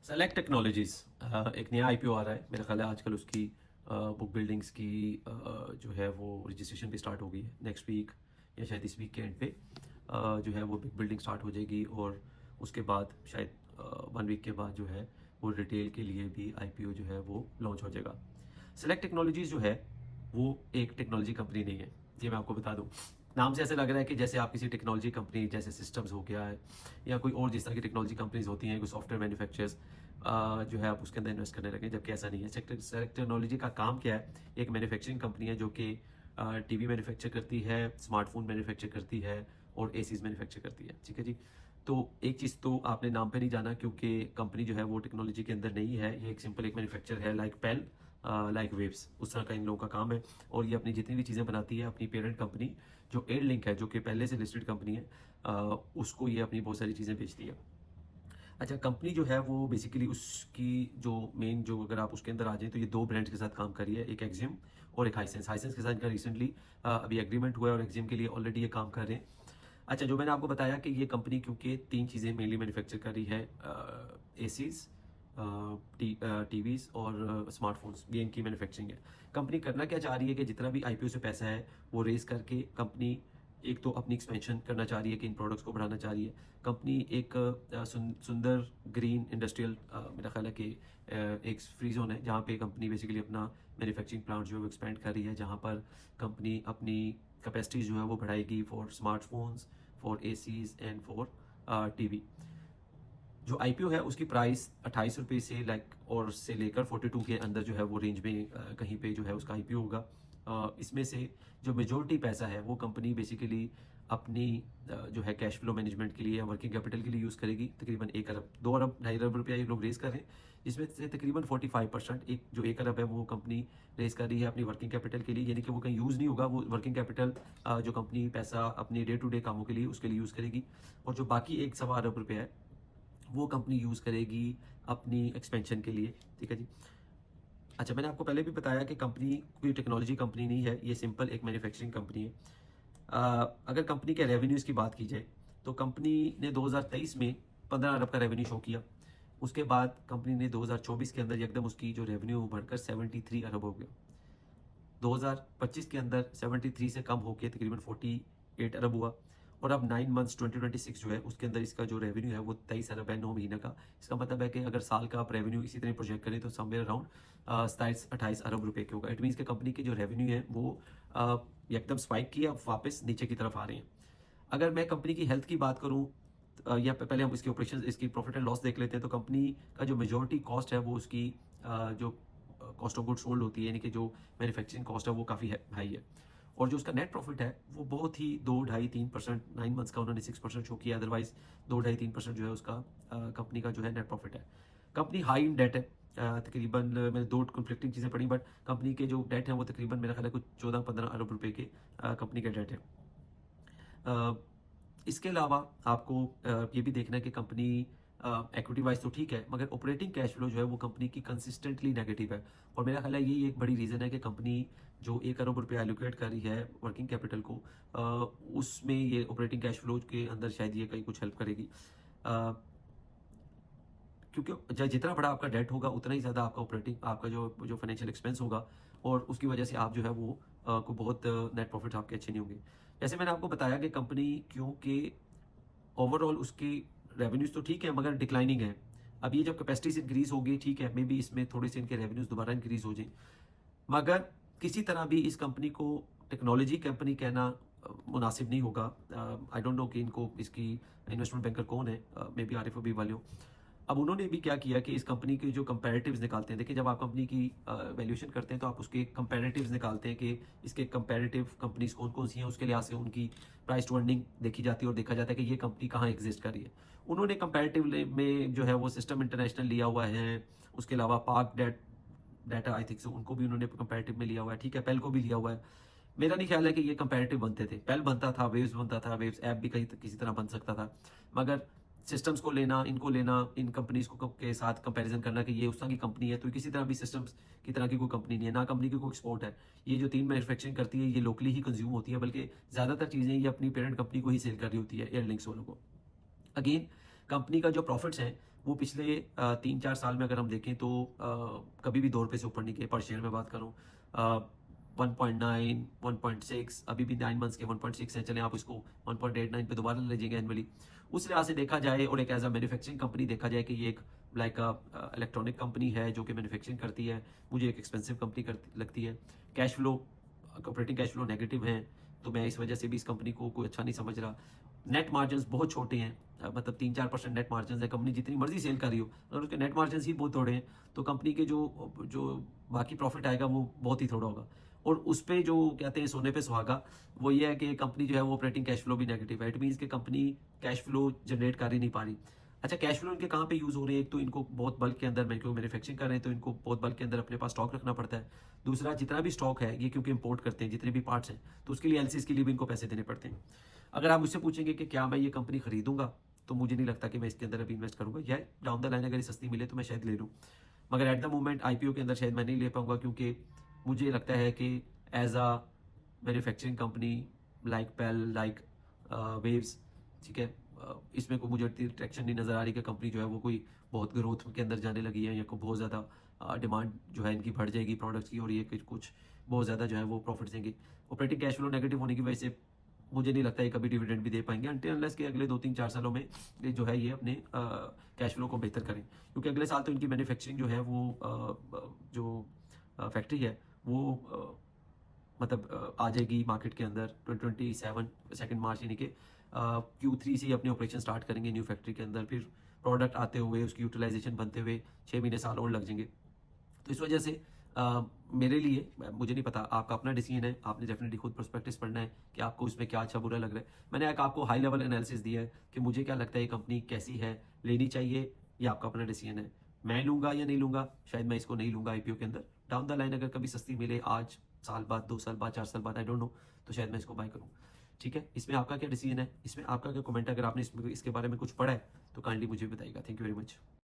Select technologies एक नया IPO आ रहा है। मेरा ख्याल है आजकल उसकी बुक बिल्डिंग्स की जो है वो रजिस्ट्रेशन भी स्टार्ट हो गई है। नेक्स्ट वीक या शायद इस वीक के एंड पे जो है वो बिग बिल्डिंग स्टार्ट हो जाएगी और उसके बाद शायद 1 वीक के बाद जो है वो रिटेल के लिए भी आईपीओ जो है वो लॉन्च हो जाएगा। सेलेक्ट टेक्नोलॉजीज़ जो है वो एक टेक्नोलॉजी कंपनी नहीं है, ये मैं आपको बता दूँ। नाम से ऐसे लग रहा है कि जैसे आप किसी टेक्नोलॉजी कंपनी जैसे सिस्टम्स हो गया है या कोई और जिस तरह की टेक्नोलॉजी कंपनीज होती हैं, कोई सॉफ्टवेयर मैन्युफैक्चरर्स जो है आप उसके अंदर इन्वेस्ट करने लगे, जबकि ऐसा नहीं है। सेलेक्ट टेक्नोलॉजी का काम क्या है? एक मैन्युफैक्चरिंग कंपनी है जो कि टीवी मैन्युफैक्चर करती है, स्मार्टफोन मैन्युफैक्चर करती है और एसीज मैन्युफैक्चर करती है। ठीक है जी। तो एक चीज़ तो आपने नाम पे नहीं जाना, क्योंकि कंपनी जो है वो टेक्नोलॉजी के अंदर नहीं है। ये एक सिंपल एक मैन्युफैक्चर है, लाइक पेल, लाइक वेव्स, उस तरह का इन लोगों का काम है। और ये अपनी जितनी भी चीज़ें बनाती है, अपनी पेरेंट कंपनी जो एयर लिंक है, जो कि पहले से लिस्टेड कंपनी है, उसको ये अपनी बहुत सारी चीज़ें बेचती है। अच्छा, कंपनी जो है वो बेसिकली उसकी जो मेन जो अगर आप उसके अंदर आ जाएँ तो ये 2 ब्रांड्स के साथ काम कर रही है, एक एक्जिम और एक हाइसेंस। हाइसेंस के साथ इनका रिसेंटली अभी एग्रीमेंट हुआ है और एक्जिम के लिए ऑलरेडी ये काम कर रहे हैं। अच्छा, जो मैंने आपको बताया कि ये कंपनी क्योंकि 3 चीज़ें मेनली मैन्युफैक्चर कर रही है, एसीज़, टीवीज़ और स्मार्टफ़ोन्स, ये इनकी मैन्युफैक्चरिंग है। कंपनी करना क्या चाह रही है कि जितना भी आईपीओ से पैसा है वो रेज़ करके कंपनी एक तो अपनी एक्सपेंशन करना चाह रही है कि इन प्रोडक्ट्स को बढ़ाना चाह रही है। कंपनी एक सुंदर ग्रीन इंडस्ट्रियल, मेरा ख्याल है कि एक फ्री ज़ोन है जहाँ पे कंपनी बेसिकली अपना मैन्युफैक्चरिंग प्लांट जो है वो एक्सपेंड कर रही है, जहाँ पर कंपनी अपनी कैपेसिटी जो है वो बढ़ाएगी for smartphones, for ACs and for TV. जो आईपीओ है उसकी प्राइस 28 रुपये से लाइक और से लेकर 42 के अंदर जो है वो रेंज में कहीं पे जो है उसका आईपीओ होगा। इसमें से जो मेजॉरिटी पैसा है वो कंपनी बेसिकली अपनी जो है कैश फ्लो मैनेजमेंट के लिए या वर्किंग कैपिटल के लिए यूज़ करेगी। तकरीबन 1 अरब, 2 अरब, 2.5 अरब रुपया ये लोग रेज़ कर रहे हैं, जिसमें से तकरीबन 45% एक जो 1 अरब है वो कंपनी रेज़ कर रही है अपनी वर्किंग कैपिटल के लिए, यानी कि वो कहीं यूज़ नहीं होगा। वो वर्किंग कैपिटल जो कंपनी पैसा अपने डे टू डे कामों के लिए उसके लिए यूज़ करेगी। और जो बाकी 1 सवा अरब रुपया है वो कंपनी यूज़ करेगी अपनी एक्सपेंशन के लिए। ठीक है जी। अच्छा, मैंने आपको पहले भी बताया कि कंपनी कोई टेक्नोलॉजी कंपनी नहीं है, ये सिंपल एक मैन्युफैक्चरिंग कंपनी है। अगर कंपनी के रेवेन्यूज़ की बात की जाए तो कंपनी ने 2023 में 15 अरब का रेवेन्यू शो किया। उसके बाद कंपनी ने 2024 के अंदर एकदम उसकी जो रेवेन्यू बढ़कर 73 अरब हो गया। 2025 के अंदर 73 से कम होके तकरीबन 48 अरब हुआ। और अब 9 मंथ्स 2026 जो है उसके अंदर इसका जो रेवेन्यू है वो 23 अरब है 9 महीने का। इसका मतलब है कि अगर साल का आप रेवेन्यू इसी तरह प्रोजेक्ट करें तो समवेयर अराउंड 27-28 अरब रुपए के होगा। इट मीन्स के कंपनी के जो रेवेन्यू है वो एकदम स्पाइक किया, अब वापस नीचे की तरफ आ रहे हैं। अगर मैं कंपनी की हेल्थ की बात करूं, या पहले हम इसके ऑपरेशन इसकी प्रॉफिट एंड लॉस देख लेते हैं, तो कंपनी का जो मेजोरिटी कॉस्ट है वो उसकी जो कॉस्ट ऑफ गुड सोल्ड होती है, यानी कि जो मैन्युफैक्चरिंग कॉस्ट है वो काफ़ी हाई है। और जो उसका नेट प्रॉफिट है वो बहुत ही 2-2.5-3%, 9 मंथ्स का उन्होंने 6% शो किया, अदरवाइज 2-2.5-3% जो है उसका कंपनी का जो है नेट प्रॉफिट है। कंपनी हाई इन डेट है। तकरीबन मैंने 2 कन्फ्लिक्टिंग चीज़ें पढ़ी, बट कंपनी के जो डेट है वो तकरीबन मेरा ख्याल है कुछ 14-15 अरब रुपए के कंपनी के डेट है। अ, इसके अलावा आपको ये भी देखना है कि कंपनी इक्विटी वाइज तो ठीक है, मगर ऑपरेटिंग कैश फ्लो जो है वो कंपनी की कंसिस्टेंटली नेगेटिव है। और मेरा ख्याल है यही एक बड़ी रीज़न है कि कंपनी जो 1 अरब रुपया एलोकेट कर रही है वर्किंग कैपिटल को, उसमें ये ऑपरेटिंग कैश फ्लो के अंदर शायद ये कहीं कुछ हेल्प करेगी। अ, क्योंकि जितना बड़ा आपका डेट होगा उतना ही ज़्यादा आपका ऑपरेटिंग आपका जो जो फाइनेंशियल एक्सपेंस होगा, और उसकी वजह से आप जो है वो को बहुत नेट प्रॉफिट आपके अच्छे नहीं होंगे। जैसे मैंने आपको बताया कि कंपनी क्योंकि ओवरऑल उसकी रेवेन्यूज़ तो ठीक है मगर डिक्लाइनिंग है। अब ये जब कैपेसिटीज़ इंक्रीज़ होगी, ठीक है, मे बी इसमें थोड़े से इनके रेवेन्यूज़ दोबारा इंक्रीज़ हो जाएँ। मगर किसी तरह भी इस कंपनी को टेक्नोलॉजी कंपनी कहना मुनासिब नहीं होगा। आई डोंट नो कि इनको इसकी इन्वेस्टमेंट बैंकर कौन है, मे बी आरिफ हबीब वाले हो। अब उन्होंने भी क्या किया कि इस कंपनी के जो कंपैरेटिव्स निकालते हैं, देखिए जब आप कंपनी की वैल्यूएशन करते हैं तो आप उसके कंपैरेटिव्स निकालते हैं कि इसके कंपैरेटिव कंपनीज कौन कौन सी हैं, उसके लिहाज से उनकी प्राइस टू अर्निंग देखी जाती है और देखा जाता है कि ये कंपनी कहाँ एग्जिस्ट कर रही है। उन्होंने कंपैरेटिव में जो है वो सिस्टम इंटरनेशनल लिया हुआ है, उसके अलावा park date data I think so उनको भी उन्होंने कंपैरेटिव में लिया हुआ है, ठीक है, पेल को भी लिया हुआ है। मेरा नहीं ख्याल है कि ये कंपैरेटिव बनते थे, पेल बनता था, वेव्स बनता था, वेव्स ऐप भी कहीं किसी तरह बन सकता था, मगर सिस्टम्स को लेना, इनको लेना, इन कंपनीज को के साथ कंपैरिजन करना कि ये उस तरह की कंपनी है, तो किसी तरह भी सिस्टम्स की तरह की कोई कंपनी नहीं है, ना कंपनी की कोई एक्सपोर्ट है। ये जो 3 मैन्युफैक्चरिंग करती है ये लोकली ही कंज्यूम होती है, बल्कि ज़्यादातर चीज़ें ये अपनी पेरेंट कंपनी को ही सेल कर रही होती है, एयरलिंक्स वालों को। अगेन कंपनी का जो प्रॉफिट्स हैं वो पिछले 3-4 साल में अगर हम देखें तो कभी भी 2 रुपये से ऊपर नहीं गए। पर शेयर में बात करूँ 1.9, 1.6, अभी भी 9 मंथ्स के 1.6 है, चलें आप इसको 1.89 पे दोबारा ले जाएंगे एनुअली। उस लिहाज से देखा जाए और एक एज अ मैन्युफैक्चरिंग कंपनी देखा जाए कि ये एक लाइक इलेक्ट्रॉनिक कंपनी है जो कि मैन्युफैक्चरिंग करती है, मुझे एक एक्सपेंसिव कंपनी लगती है। Cash flow, operating cash flow negative है, तो मैं इस वजह से भी इस कंपनी को कोई अच्छा नहीं समझ रहा। नेट मार्जिन बहुत छोटे हैं, मतलब 3-4% नेट मार्जिन है। कंपनी जितनी मर्जी सेल कर रही हो, अगर उसके नेट मार्जिन ही बहुत थोड़े हैं तो कंपनी के जो जो बाकी प्रॉफिट आएगा वो बहुत ही थोड़ा होगा। और उस पे जो कहते हैं सोने पे सुहागा, वो ये है कि कंपनी जो है वो ऑपरेटिंग कैश फ्लो भी नेगेटिव है। इट मीन्स कि कंपनी कैश फ्लो जनरेट कर ही नहीं पा रही। अच्छा, कैश फ्लो इनके कहाँ पे यूज़ हो रहे हैं? एक तो इनको बहुत बल्क के अंदर मैन्युफैक्चरिंग कर रहे हैं तो इनको बहुत बल्क के अंदर अपने पास स्टॉक रखना पड़ता है। दूसरा, जितना भी स्टॉक है ये क्योंकि इंपोर्ट करते हैं, जितने भी पार्ट्स हैं, तो उसके लिए एलसीज के लिए भी इनको पैसे देने पड़ते हैं। अगर आप मुझसे पूछेंगे कि क्या मैं ये कंपनी खरीदूंगा, तो मुझे नहीं लगता कि मैं इसके अंदर अभी इन्वेस्ट करूंगा। या डाउन द लाइन अगर ये सस्ती मिले तो मैं शायद ले लूँ, मगर एट द मोमेंट आईपीओ के अंदर शायद मैं नहीं ले पाऊंगा, क्योंकि मुझे लगता है कि as a manufacturing company like पेल, लाइक वेव्स, ठीक है, इसमें कोई मुझे ट्रैक्शन नहीं नज़र आ रही कि कंपनी जो है वो कोई बहुत ग्रोथ के अंदर जाने लगी है या कोई बहुत ज़्यादा डिमांड जो है इनकी बढ़ जाएगी प्रोडक्ट्स की और ये कुछ बहुत ज़्यादा जो है वो प्रॉफिट देंगे। ऑपरेटिंग कैश फ्लो नेगेटिव होने की वजह से मुझे नहीं लगता है कभी डिविडेंड भी दे पाएंगे अनटिल अनलेस के अगले 2-3-4 सालों में ये जो है ये अपने कैश फ्लो को बेहतर करें, क्योंकि अगले साल तो इनकी मैन्युफैक्चरिंग जो है वो जो फैक्ट्री है वो मतलब आ जाएगी मार्केट के अंदर 2027 2 मार्च, यानी कि Q3 से ही अपने ऑपरेशन स्टार्ट करेंगे न्यू फैक्ट्री के अंदर। फिर प्रोडक्ट आते हुए उसकी यूटिलाइजेशन बनते हुए 6 महीने साल और लग जाएंगे। तो इस वजह से मेरे लिए, मुझे नहीं पता, आपका अपना डिसीजन है, आपने डेफिनेटली खुद प्रोस्पेक्टस पढ़ना है कि आपको इसमें क्या अच्छा बुरा लग रहा है। मैंने एक आपको हाई लेवल एनालिसिस दिया है कि मुझे क्या लगता है ये कंपनी कैसी है, लेनी चाहिए, या आपका अपना डिसीजन है। मैं लूंगा या नहीं लूंगा, शायद मैं इसको नहीं लूंगा आईपीओ के अंदर। डाउन द लाइन अगर कभी सस्ती मिले, आज, साल बाद, 2 साल बाद, 4 साल बाद, आई डोंट नो, तो शायद मैं इसको बाय करूँ। ठीक है, इसमें आपका क्या डिसीजन है, इसमें आपका क्या कमेंट है? अगर आपने इसके बारे में कुछ पढ़ा है तो काइंडली मुझे बताइएगा। Thank you very much.